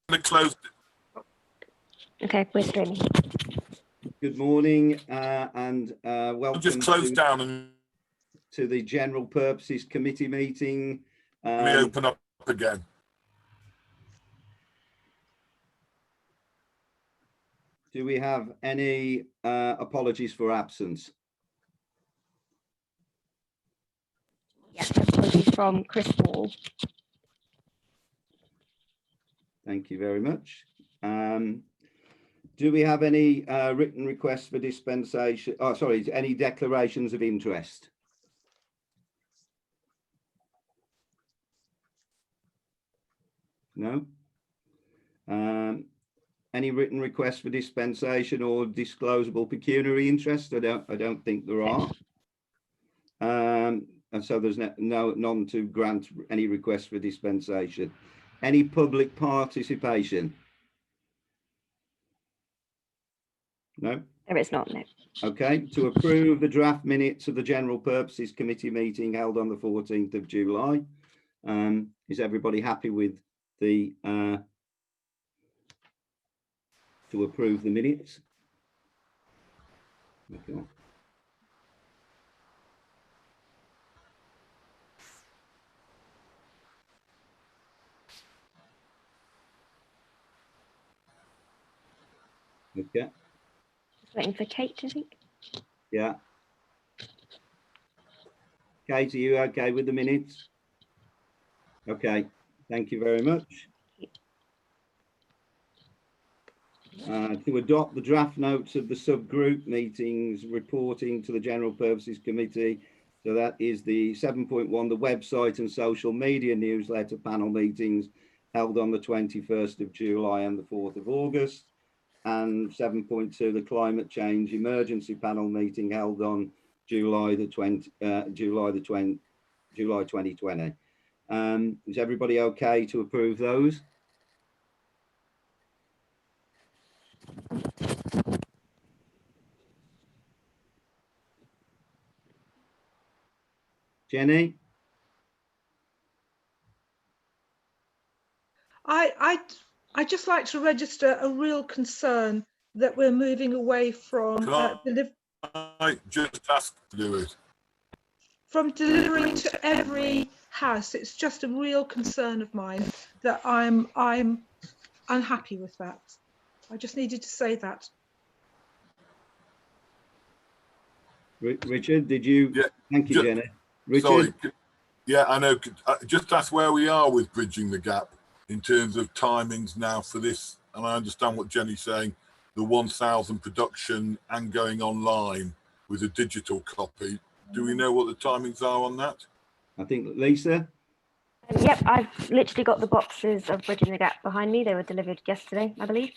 to close. Okay, we're streaming. Good morning and welcome Just close down and to the General Purposes Committee meeting. let me open up again. Do we have any apologies for absence? Yes, apologies from Chris Wall. Thank you very much. Do we have any written requests for dispensation? Oh, sorry, any declarations of interest? No. Any written requests for dispensation or disclosable pecuniary interest? I don't think there are. And so there's none to grant any requests for dispensation. Any public participation? No. There is not, no. Okay, to approve the draft minutes of the General Purposes Committee meeting held on the 14th of July. Is everybody happy with the to approve the minutes? Okay. Okay. Just waiting for Kate, I think. Yeah. Kate, are you okay with the minutes? Okay, thank you very much. To adopt the draft notes of the subgroup meetings reporting to the General Purposes Committee. So that is the 7.1, the website and social media newsletter panel meetings held on the 21st of July and the 4th of August. And 7.2, the climate change emergency panel meeting held on July 2020. Is everybody okay to approve those? Jenny? I'd just like to register a real concern that we're moving away from I just ask to do it. From delivering to every house. It's just a real concern of mine that I'm unhappy with that. I just needed to say that. Richard, did you? Yeah, thank you, Jenny. Richard? Sorry. Yeah, I know. Just ask where we are with bridging the gap in terms of timings now for this. And I understand what Jenny's saying, the 1,000 production and going online with a digital copy. Do we know what the timings are on that? I think Lisa? Yep, I've literally got the boxes of Bridging the Gap behind me. They were delivered yesterday, I believe.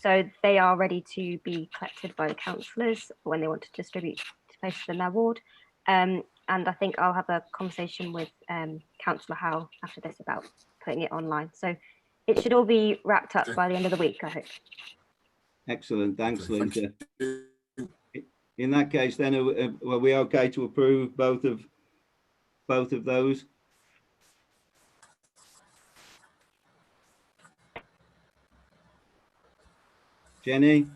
So they are ready to be collected by the councillors when they want to distribute to places in their ward. And I think I'll have a conversation with Councillor Howe after this about putting it online. So it should all be wrapped up by the end of the week, I hope. Excellent, thanks, Lisa. In that case, then, are we okay to approve both of those? Jenny?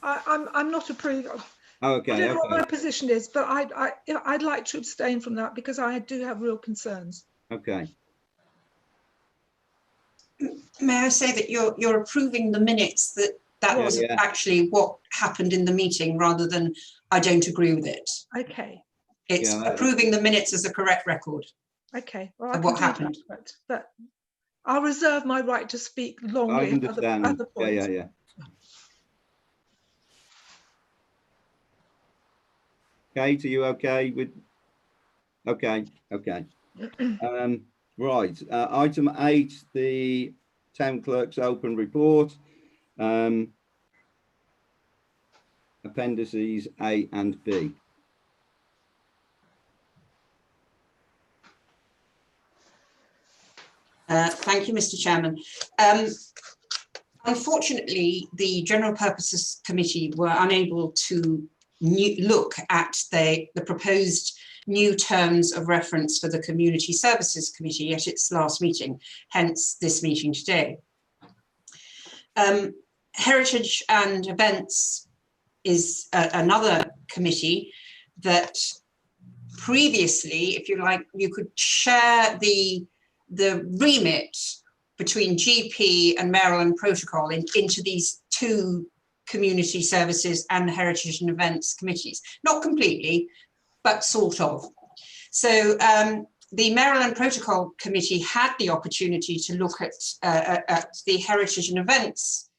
I'm not approving. Oh, okay. I don't know what my position is, but I'd like to abstain from that because I do have real concerns. Okay. May I say that you're approving the minutes that was actually what happened in the meeting rather than I don't agree with it. Okay. It's approving the minutes as a correct record. Okay. Well, of what happened. But I'll reserve my right to speak longly. I understand. Other points. Yeah. Kate, are you okay with? Okay. Right. Item 8, the Town Clerk's open report. Appendices A and B. Thank you, Mr. Chairman. Unfortunately, the General Purposes Committee were unable to look at the proposed new terms of reference for the Community Services Committee at its last meeting, hence this meeting today. Heritage and Events is another committee that previously, if you like, you could share the remit between GP and Maryland Protocol into these two community services and heritage and events committees. Not completely, but sort of. So the Maryland Protocol Committee had the opportunity to look at the heritage and events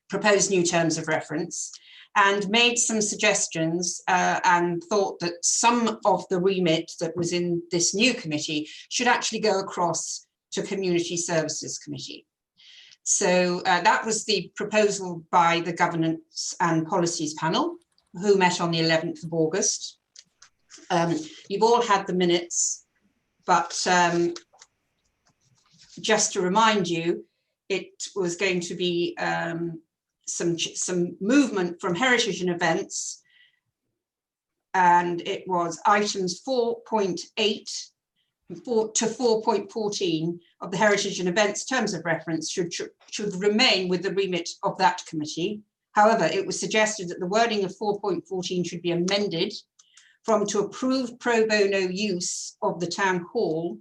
proposed new terms of reference and made some suggestions and thought that some of the remit that was in this new committee should actually go across to Community Services Committee. So that was the proposal by the Governance and Policies panel, who met on the 11th of August. You've all had the minutes, but just to remind you, it was going to be some movement from heritage and events, and it was items 4.8 to 4.14 of the heritage and events terms of reference should remain with the remit of that committee. However, it was suggested that the wording of 4.14 should be amended from to approve pro bono use of the town hall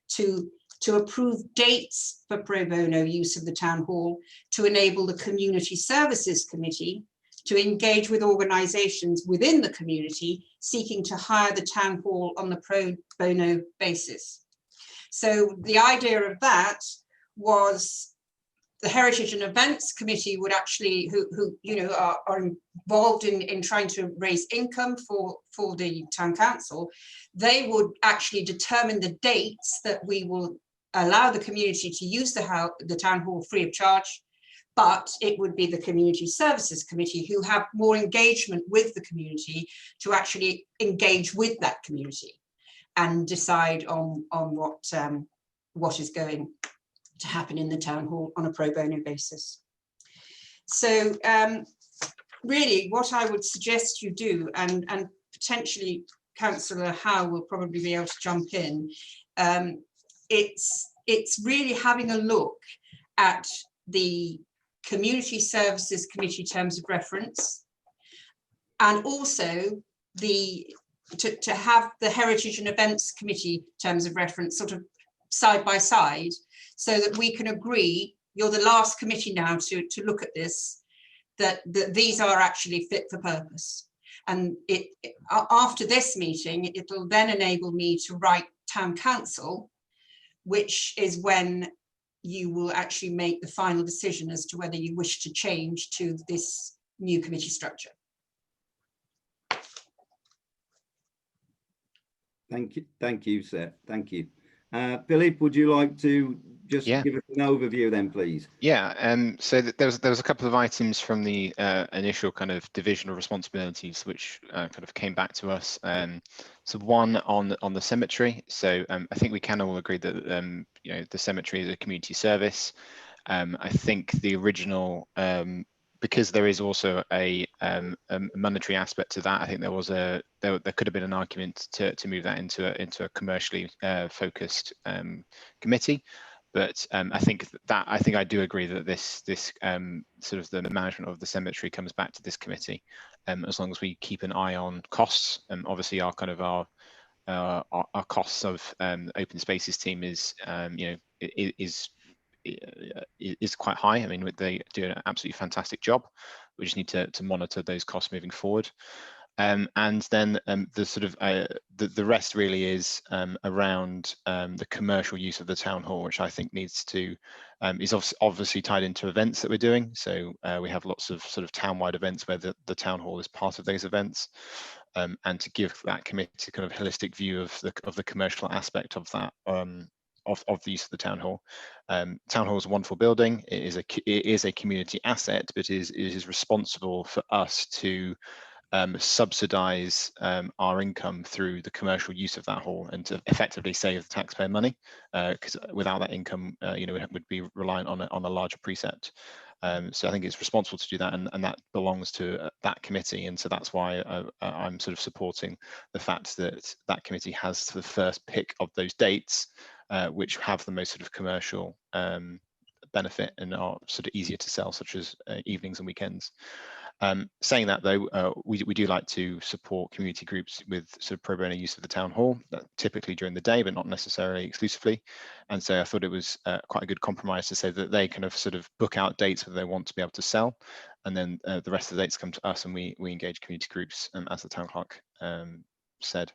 to approve dates for pro bono use of the town hall to enable the Community Services Committee to engage with organisations within the community seeking to hire the town hall on the pro bono basis. So the idea of that was the Heritage and Events Committee would actually, who you know are involved in trying to raise income for the town council, they would actually determine the dates that we will allow the community to use the town hall free of charge. But it would be the Community Services Committee who have more engagement with the community to actually engage with that community and decide on what is going to happen in the town hall on a pro bono basis. So really what I would suggest you do, and potentially Councillor Howe will probably be able to jump in, it's really having a look at the Community Services Committee terms of reference, and also to have the Heritage and Events Committee terms of reference sort of side by side, so that we can agree, you're the last committee now to look at this, that these are actually fit for purpose. And after this meeting, it'll then enable me to write town council, which is when you will actually make the final decision as to whether you wish to change to this new committee structure. Thank you, sir. Thank you. Philip, would you like to just give us an overview then, please? Yeah, so there was a couple of items from the initial kind of division of responsibilities which kind of came back to us. So one on the cemetery. So I think we can all agree that you know, the cemetery is a community service. I think the original, because there is also a monetary aspect to that, I think there could have been an argument to move that into a commercially focused committee. But I think I do agree that this sort of the management of the cemetery comes back to this committee, as long as we keep an eye on costs. Obviously, our kind of our costs of open spaces team is you know, is quite high. I mean, they do an absolutely fantastic job. We just need to monitor those costs moving forward. And then the sort of the rest really is around the commercial use of the town hall, which I think needs to is obviously tied into events that we're doing. So we have lots of sort of town-wide events where the town hall is part of those events, and to give that committee kind of holistic view of the commercial aspect of that. Of the use of the town hall. Town hall is a wonderful building. It is a community asset, but it is responsible for us to subsidize our income through the commercial use of that hall, and to effectively save the taxpayer money, because without that income, you know, it would be reliant on a larger precept. So I think it's responsible to do that, and that belongs to that committee, and so that's why I'm sort of supporting the fact that that committee has the first pick of those dates, which have the most sort of commercial benefit and are sort of easier to sell, such as evenings and weekends. Saying that though, we do like to support community groups with sort of pro bono use of the town hall, typically during the day, but not necessarily exclusively. And so I thought it was quite a good compromise to say that they kind of sort of book out dates where they want to be able to sell, and then the rest of the dates come to us and we engage community groups, as the town clerk said.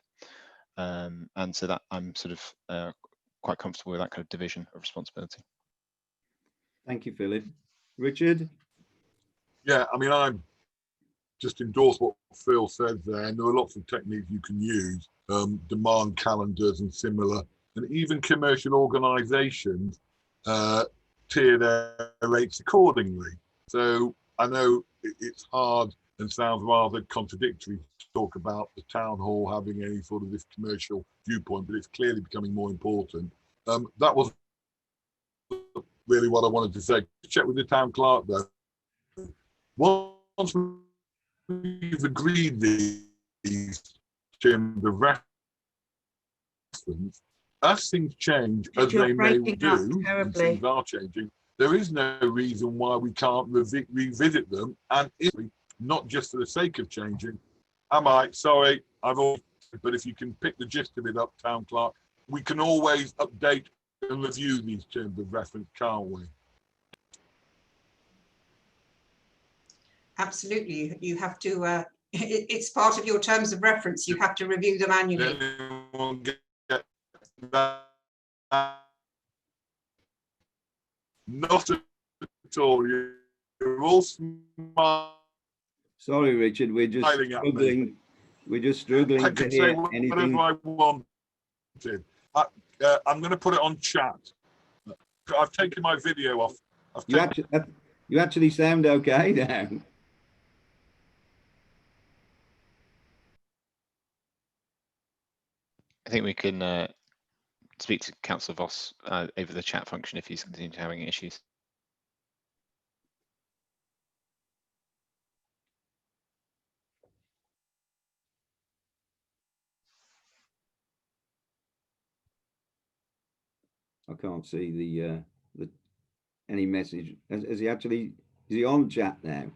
And so that I'm sort of quite comfortable with that kind of division of responsibility. Thank you, Philip. Richard? Yeah, I mean, I'm just endorse what Phil said there, and there are lots of techniques you can use, demand calendars and similar, and even commercial organisations tier their rates accordingly. So I know it's hard and sounds rather contradictory to talk about the town hall having any sort of this commercial viewpoint, but it's clearly becoming more important. That was really what I wanted to say. Check with the town clerk though. Once we've agreed these terms of reference, as things change, as they may do, and things are changing, there is no reason why we can't revisit them, and not just for the sake of changing. Sorry, but if you can pick the gist of it up, town clerk, we can always update and review these terms of reference, can't we? Absolutely, you have to, it's part of your terms of reference, you have to review them annually. Not at all, you're all smart. Sorry, Richard, we're just struggling. We're just struggling I can say whatever I wanted. I'm going to put it on chat. I've taken my video off. You actually sound okay now. I think we can speak to Councillor Voss over the chat function if he's continuing to having issues. I can't see the any message. Is he on chat now?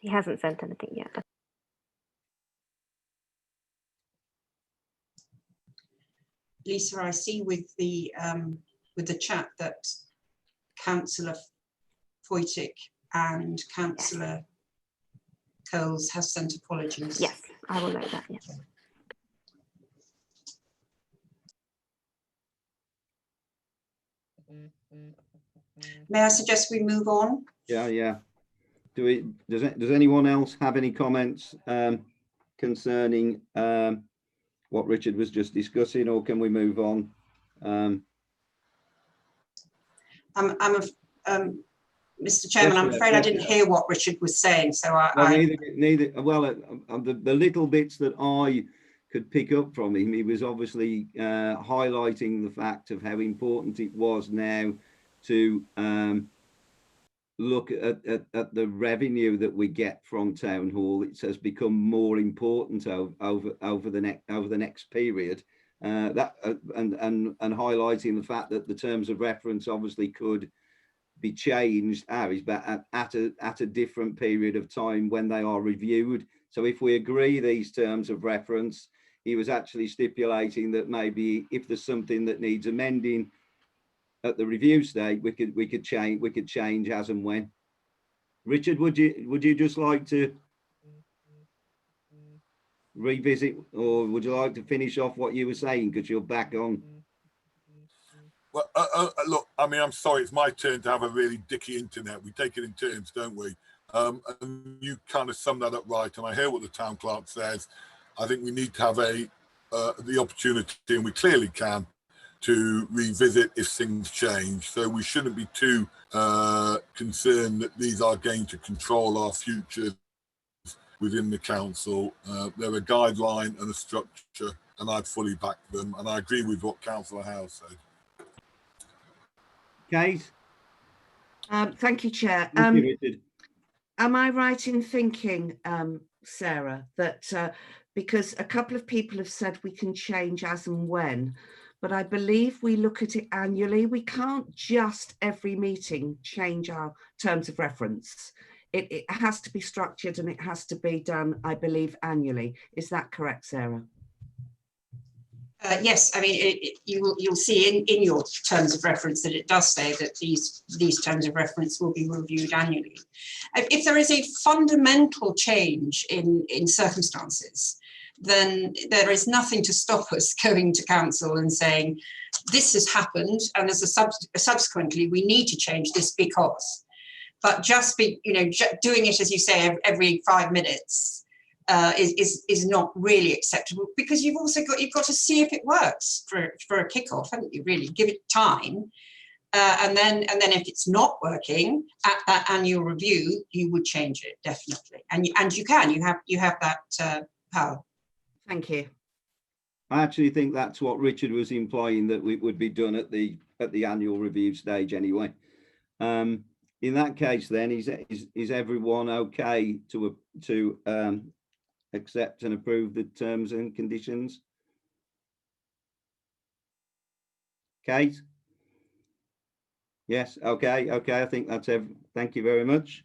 He hasn't sent anything yet. Lisa, I see with the chat that Councillor Foytick and Councillor Coles has sent apologies. Yes, I will note that. Yes. May I suggest we move on? Yeah. Does anyone else have any comments concerning what Richard was just discussing, or can we move on? Mr. Chairman, I'm afraid I didn't hear what Richard was saying, so neither. Well, the little bits that I could pick up from him, he was obviously highlighting the fact of how important it was now to look at the revenue that we get from town hall. It has become more important over the next period. And highlighting the fact that the terms of reference obviously could be changed, but at a different period of time when they are reviewed. So if we agree these terms of reference, he was actually stipulating that maybe if there's something that needs amending at the review stage, we could change as and when. Richard, would you just like to revisit, or would you like to finish off what you were saying, because you're back on? Well, look, I mean, I'm sorry, it's my turn to have a really dicky internet. We take it in turns, don't we? And you kind of sum that up right, and I hear what the town clerk says. I think we need to have the opportunity, and we clearly can, to revisit if things change. So we shouldn't be too concerned that these are going to control our future within the council. They're a guideline and a structure, and I'd fully back them. And I agree with what Councillor Howe said. Kate? Thank you, Chair. Thank you, Richard. Am I right in thinking, Sarah, that because a couple of people have said we can change as and when, but I believe we look at it annually. We can't just every meeting change our terms of reference. It has to be structured and it has to be done, I believe, annually. Is that correct, Sarah? Yes, I mean, you'll see in your terms of reference that it does say that these terms of reference will be reviewed annually. If there is a fundamental change in circumstances, then there is nothing to stop us going to council and saying, this has happened, and as subsequently, we need to change this because. But just doing it, as you say, every 5 minutes is not really acceptable, because you've got to see if it works for a kickoff, haven't you? Really, give it time, and then if it's not working at that annual review, you would change it definitely, and you have that power. Thank you. I actually think that's what Richard was implying, that it would be done at the annual review stage anyway. In that case, then, is everyone okay to accept and approve the terms and conditions? Kate? Yes, okay, I think that's everything. Thank you very much.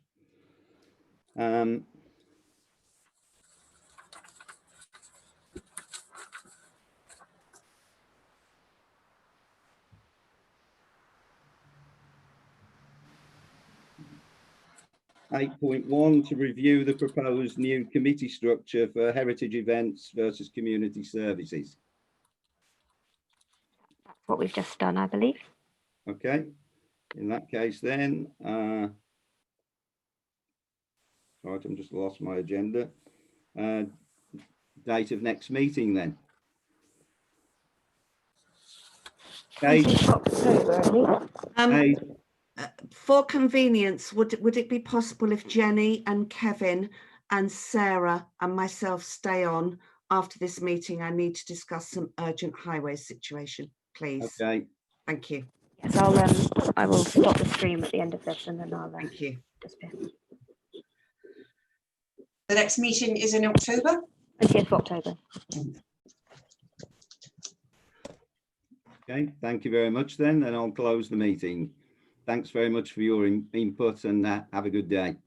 8.1, to review the proposed new committee structure for heritage events versus community services. That's what we've just done, I believe. Okay, in that case then, right, I'm just lost my agenda. Date of next meeting then. Kate? 20th October, For convenience, would it be possible if Jenny and Kevin and Sarah and myself stay on after this meeting? I need to discuss some urgent highway situation, please. Okay. Thank you. Yes, I will stop the stream at the end of this, and then I'll Thank you. disappear. The next meeting is in October. 20th October. Okay, thank you very much then, and I'll close the meeting. Thanks very much for your input, and have a good day.